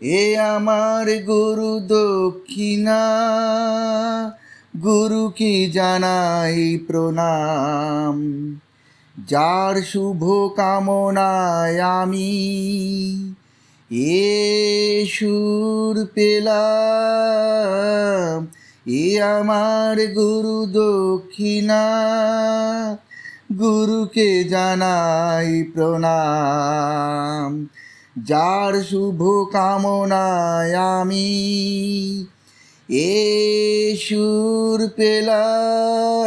এ আমার গুরু দক্ষিণা, গুরুকে জানাই প্রণাম। যার শুভ কামনায় আমি এ সুর পেলাম, এ আমার গুরু দক্ষিণা, গুরুকে জানাই প্রণাম। যার শুভ কামনায় আমি এ সুর পেলাম,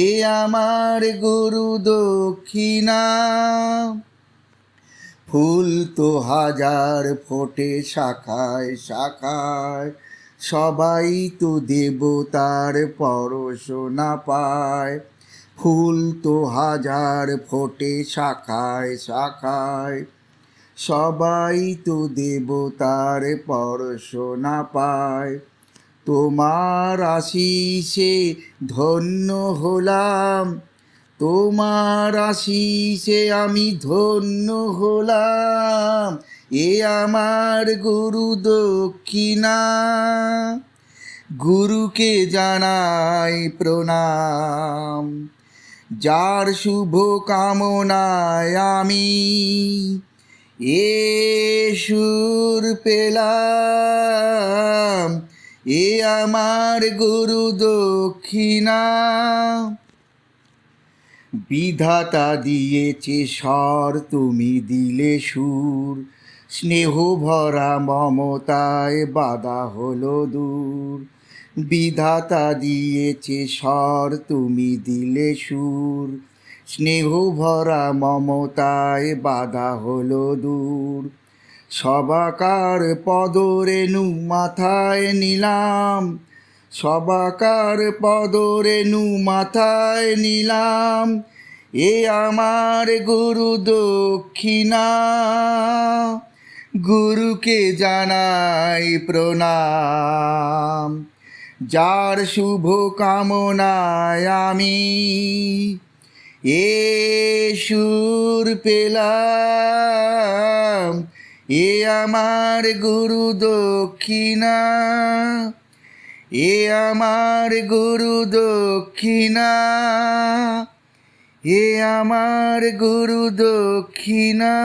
এ আমার গুরু দক্ষিণা। ফুল তো হাজার ফোটে শাখায় শাখায়, সবাই তো দেবতার পরশনা পায়। ফুল তো হাজার ফোটে শাখায় শাখায়, সবাই তো দেবতার পরশনা পায়। তোমার আশিসে ধন্য হলাম, তোমার আশিসে আমি ধন্য হলাম। এ আমার গুরু দক্ষিণা, গুরুকে জানাই প্রণাম। যার শুভ কামনায় আমি এ সুর পেলাম, এ আমার গুরু দক্ষিণা। বিধাতা দিয়েছে স্বর, তুমি দিলে সুর, স্নেহ ভরা মমতায় বাধা হলো দূর। বিধাতা দিয়েছে স্বর, তুমি দিলে সুর, স্নেহ ভরা মমতায় বাধা হলো দূর। সবাকার পদরেণু মাথায় নিলাম, সবাকার পদরেণু মাথায় নিলাম। এ আমার গুরু দক্ষিণা, গুরুকে জানাই প্রণাম। যার শুভ কামনায় আমি এ সুর পেলাম, এ আমার গুরু দক্ষিণা, এ আমার গুরু দক্ষিণা, এ আমার গুরু দক্ষিণা।